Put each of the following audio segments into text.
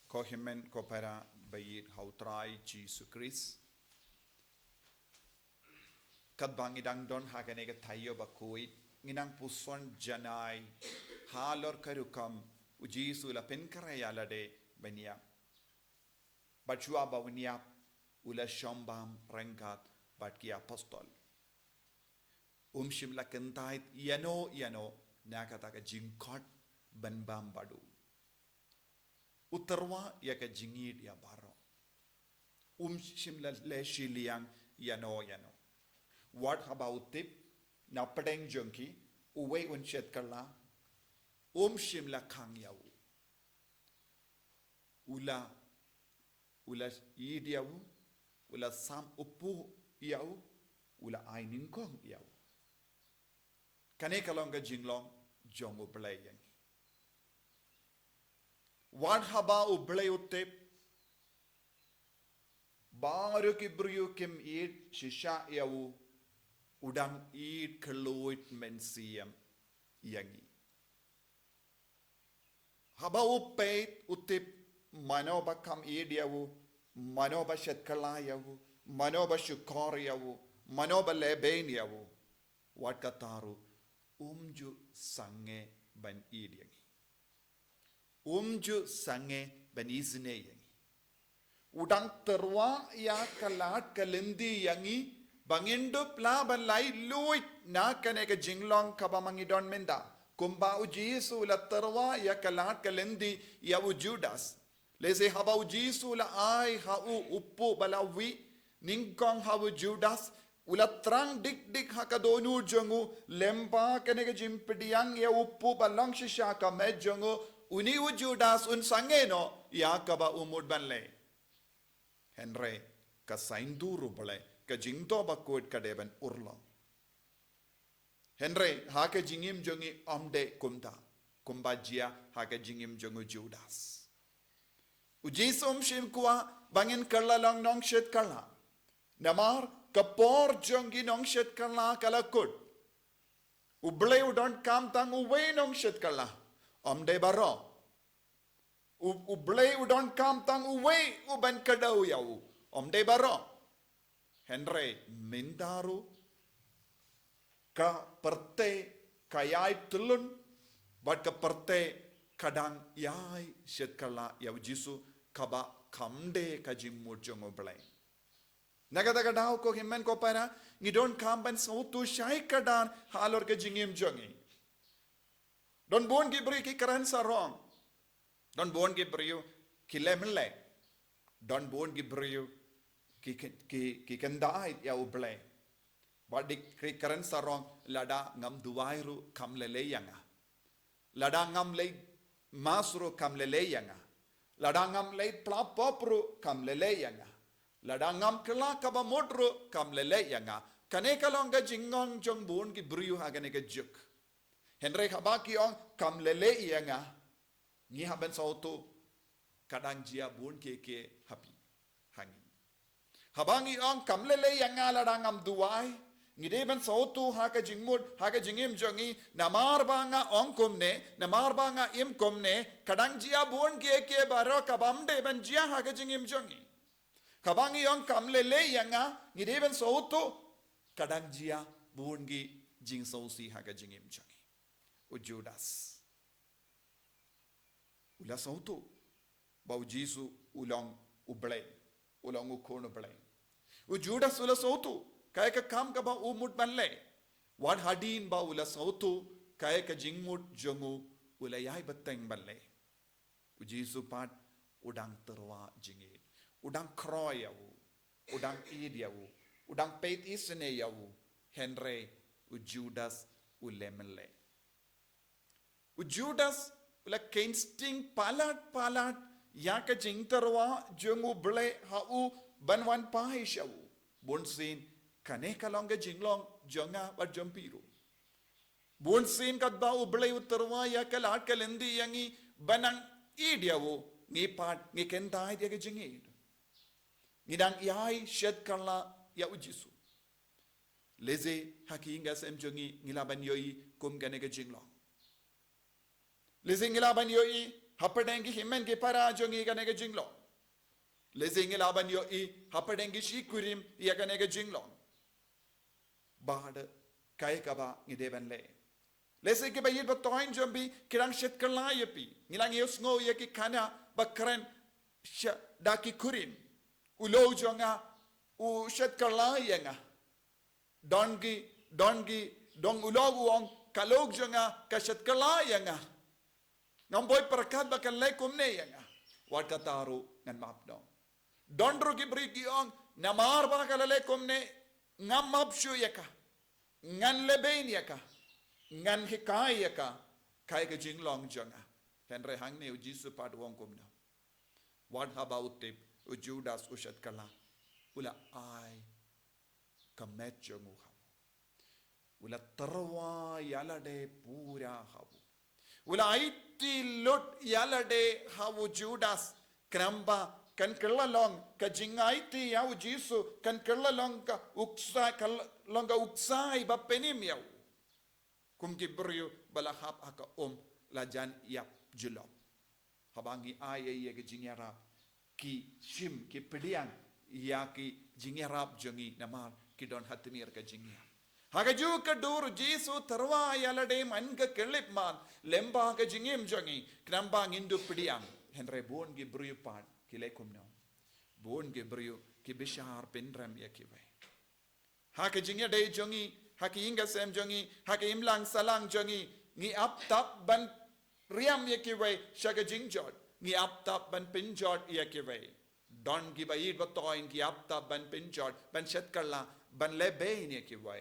Ko himen ko para bayit hautrai Jesu Christ. Kat bang idang don haganega tayo bakuit nginang puson janai halor karukam ujisu la penkarayalade bania. Bachua bawniap ula shambam rengkat batki apostol. Shimla kentait yano nakataka jingkot banbam badu. Utarwa yaka jingid ya baro. Shimla leshi liang yano. What about tip na padeng junkie uwe unshet kala shimla kang yau. Ula yid yau, ula sam upu yau, ula ainin kong yau. Kane kalonga jinglong jong ublay yang. What haba ublay utip? Baru kibriu kim id shisha yau udang id keluit mensiam yangi. Haba upait utip mano bakam id yau, mano ba shetkala yau, mano ba shukor yau, mano ba leben yau. What kataru? Umju sange ban id yangi. Umju sange ban izne yangi. Udang terwa ya kalat kalindi yangi bangindu pla balai luit na kaneka jinglong kabamangidon menda. Kumba ujisu la terwa ya kalat kalindi ya Judas. Leze haba ujisu la ai hau uppu balawi ningkong hau Judas. Ula trang dik hakadonu jongu lempa kaneka jimpediang ya uppu balang shishaka med jongu uni Judas un sangeno ya kaba umud banle. Henry ka sainduru bale ka jingto bakut kadeban urlo. Henry haka jingim jongi omde kumbajia haka jingim jongu Judas. Ujisum shim kuwa bangin karla long nong shet karla. Namar kapor jongi nong shet karla kalakut. Uble udon kam tang uwe nong shet karla. Omde baro. Uble udon kam tang uwe uban kadau yau. Omde baro. Henry mindaru ka perte kayai telun bat ka perte kadang yai shet kala yau jisu kaba kamde ka jimur jongo blay. Nagada kadau ko himen ko para ngidon kamban sautu shai kadan halor ka jingim jongi. Don bon gibri ki karan sarong. Don bon gibri ki lemle. Don bon gibri ki kendai ya ublay. Badik ki karan sarong lada ngam duwairu kam lele yanga. Lada ngam lei masru kam lele yanga. Lada ngam lei plapopru kam lele yanga. Lada ngam kela kaba modru kam lele yanga. Kane kalonga jingong jong bon ki briu hagane ke juk. Henry habaki ong kam lele yanga. Ni haben sautu kadang jia bon ke happy hangi. Habangi ong kam lele yanga lada ngam duwai. Ngideban sautu haka jingmud haka jingim jongi namar banga ong kumne namar banga im kumne kadang jia bon ke baro kabamde ban jia haka jingim jongi. Kabangi ong kamlele yanga ngideban sautu kadang jia bon gi jing sausi haka jingim jongi. Judas ula sautu bau jisu ulong ublay ulong ukon ublay. Judas ula sautu kaya ka kam ka ba umut banle. Wan hadin ba ula sautu kaya ka jingmut jongu ula yai bateng banle. Jisu pat udang terwa jingit. Udang kroy yau. Udang id yau. Udang peit isne yau. Henry Judas ulemenle. Judas ula kensting palat ya ka jing terwa jongu ble hau banwan pahishau. Bonsin kane kalonga jinglong jonga bat jompiru. Bonsin kat ba ublay utarwa ya kalat kalendi yangi banang idyawo ngi pat ngi kentai dia ke jingid. Ngidang yai shed karla ya ujisu. Leze hakinga sem jongi ngilaban yoi kum gane ke jinglong. Leze ngilaban yoi hapadengi himen ki para jongi kanega jinglong. Lezingil aban yo I hapadengi shikurim ya kanega jinglong. Bad kay kaba ngideban le. Lese ke bayit ba toin jombi kirang shet kala yapi. Nilang yos ngo ya ki kana bakren daki kurim. Ulo jonga u shet kala yanga. Dongi dong ulog uong kalog jonga ka shet kala yanga. Ngamboy perkat bakan le kumne yanga. Wat kataru ngan mapno. Dondro ki bri ki ong namar ba kalale kumne ngam mapshu yaka. Ngan lebein yaka. Ngan hikai yaka. Kai ka jinglong jonga. Henry hang ne ujisu pad wong kumna. What about tip ujudas ushat kala. Ula ai kamet jongu havu. Ula tarwa yalade pura havu. Ula aiti lot yalade havu Judas kramba kan kellalong ka jingaiti yaw Jisu kan kellalong ka uksa kalonga uksai ba penim yaw kum gibryo balahap aka lajan yap julop habangi aye ye ke jingarap ki shim ki pediang ya ki jingarap jongi namar ki don hatmir ka jingia Hagaju ka dur Jisu tarwa yalade man ka kelip man lemba ka jingim jongi knamba ngindu pediang henre bon gibryo pan kilekum no bon gebryo ki bishar pinram yakiwe haka jingya day jongi haka inga sem jongi haka imlang salang jongi ngi ap tap ban riam yakiwe shaga jingjot ngi ap tap ban pinjot yakiwe don gi bayid batoin ki ap tap ban pinjot ban shatkala ban lebein yakiwe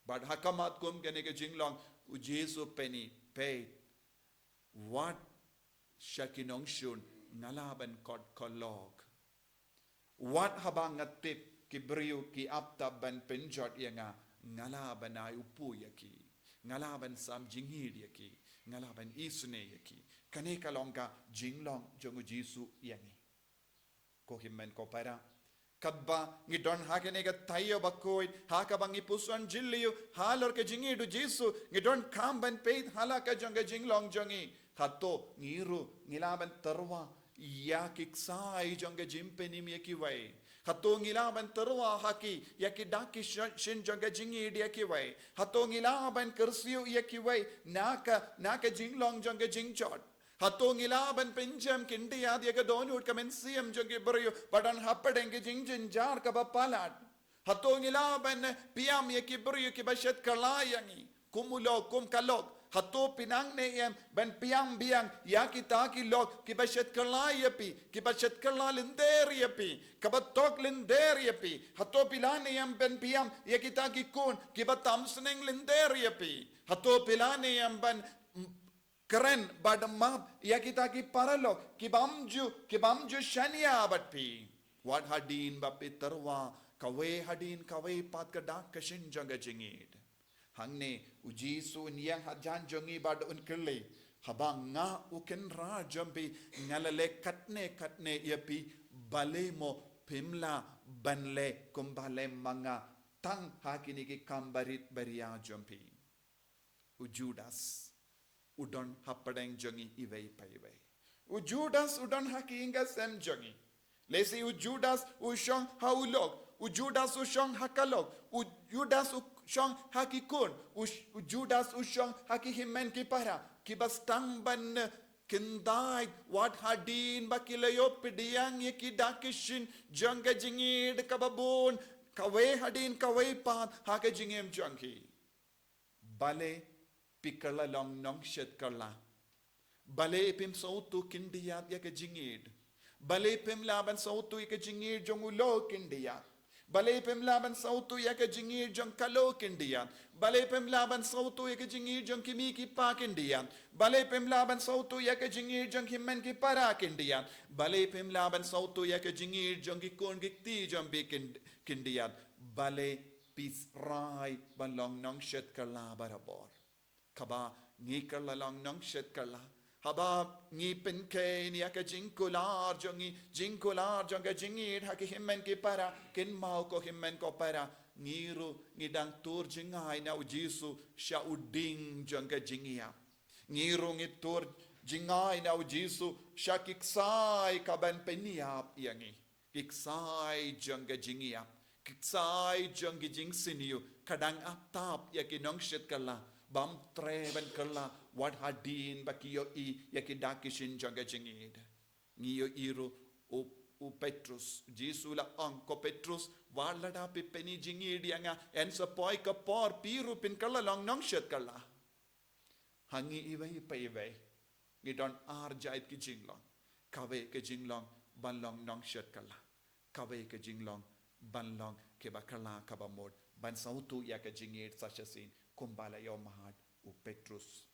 but hakamat kum gane ke jinglong u Jesu penny pay what shakinong shun ngalaban kod kolog. What habang ngatip kibriyo ki apta ban penjot yanga ngalaban ay upu yaki. Ngalaban sam jinghid yaki. Ngalaban isune yaki. Kane kalongka jinglong jongu Jisu yangi. Ko himmen ko para. Kadba ngidon hakenega tayo bakoy hakabang ipusuan jilliyo halor ke jingidu Jisu ngidon kamban peit halaka jonga jinglong jongi. Hato ngiru ngilaban terwa ya kiksai jonga jimpenim yakiwai. Hato ngilaban terwa haki yaki daki shin jonga jingi yakiwai. Hato ngilaban kersiu yakiwai naka jinglong jonga jingchot. Hato ngilaban pinjam kindi yad yaka donut kamen siyam jonga brio badan hapadenge jingjin jar kabapalat. Hato ngilaban piam yaki brio kibashat kalayangi kumulo kum kalog. Hato pinang neem ben piang biang ya kita ki log ki bashet kalayapi ki bashet kalalinderiapi kabatok linderiapi hato pilaneem ben piam ya kita ki kun ki batamsneng linderiapi hato pilaneem ben keren badamab ya kita ki paralog ki bamju shania batpi what hadin bapi tarwa kawe hadin kawe pat kadak kashin janga jingid hangne ujisu niyang hajan jongi bad unkille habang nga uken ra jombi ngalale katne yapi bale mo pimla banle kumbale manga tang hakini ki kambarit beria jompi ujudas udon hapadeng jongi iwei paiwei ujudas udon hakinga sem jongi lesi ujudas ushong haulog ujudas ushong hakalog ujudas Shong haki kun Judas ushong haki himen ki para ki bastang ban kindai what hadin bakilayo pidiang yaki dakishin jonga jingid kababun kawe hadin kawe pan haka jingem jongi bale pikala long nong shet kala bale pim sautu kindiyat yaka jingid bale pim laban sautu yaka jingid jongulo kindiyat Balay pemlaban sautu yaka jingir jong kalok indian. Balay pemlaban sautu yaka jingir jong kimiki pak indian. Balay pemlaban sautu yaka jingir jong himen ki parak indian. Balay pemlaban sautu yaka jingir jong kikon kikti jong bikin kindian. Balay pis rai balong nong shet kala barabor. Kaba ngikala long nong shet kala. Habab ngi penke ni aka jingkular jonga jingir haki himmen ki para kin mau ko himmen ko para ngiru ngidang tur jingai na ujisu sha uding jonga jingia ngiru ngitur jingai nau Jesu shakiksai kaban peniap yangi kiksai jangga jingiap kiksai jangga jing siniu kadang atap yaki nongshet kala bam treban kala wat hadin bakiyo I yaki dakishin jangga jingid ngiyo iru u Petrus Jesu la angko Petrus walada pipeni jingid yanga en sapoi kapor piru pin kala long nongshet kala hangi iwai paiwai ngidon arjait ki jinglong kawe ke jinglong banlong nongshet kala kawe ke jinglong banlong ke bakala kabamod ban sautu ya ke jingit sachasin kumbala yo mahad u Petrus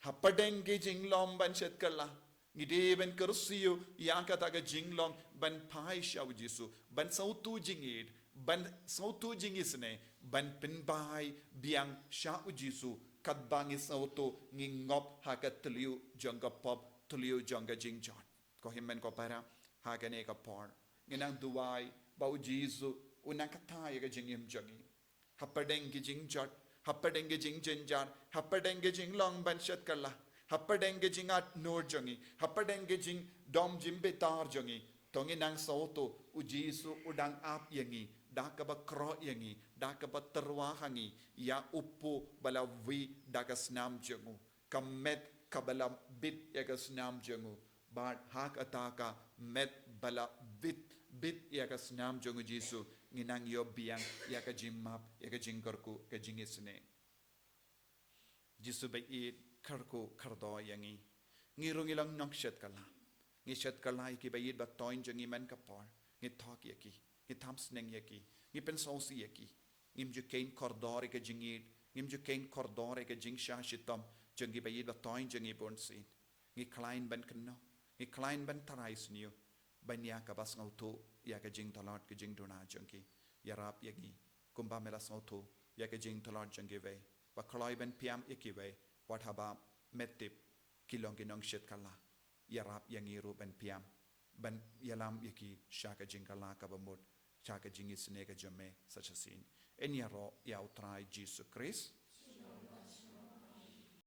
hapadenge jinglong ban shet kala ngide ben kursiyo ya kata ke jinglong ban pai shaw Jesu ban sautu jingit ban sautu jingisne ban pinbai biang shaw Jesu kat bangi sautu ngingop hakat tliu jangga pop tliu jangga jingjon ko himmen ko para hagane ka por nginang duwai bau Jesu unang kataya ka jingim jangi hapadeng ki jingjot hapadeng ki jingjenjar hapadeng ki jinglong ban shat kala hapadeng ki jingat nur jangi hapadeng ki jing dom jimbetar jangi tongi nang sautu u Jesu udang ap yangi dakaba kro yangi dakaba terwa hangi ya upu bala vi dagasnam jangu kamet kabala bit yagasnam jangu but hak ataka met bala bit yagasnam jangu Jesu nginang yo biang yaka jimmap yaka jingkarku ka jingisne Jesu bai karku kardo yangi ngirung ilang nongshet kala ngishet kala ki bai ba toin jangi men kapor ngithok yaki ngithams neng yaki ngipen sausi yaki ngimju kain kordore ka jingit ngimju kain kordore ka jingsha shitam jangi bai ba toin jangi bonsin ngi klein ban kanno ngi klein ban tarais niu ban ya ka bas ngautu ya ka jing talat ka jing dona jangi yarap yagi kumba mela sautu ya ka jing talat jangi ve ba kloi ban piam yaki ve wat haba metip kilong ginong shet kala yarap yangiru ban piam ban yalam yaki shaka jingala ka bamut shaka jingi snega jame such a scene en yaro ya utrai Jesus Christ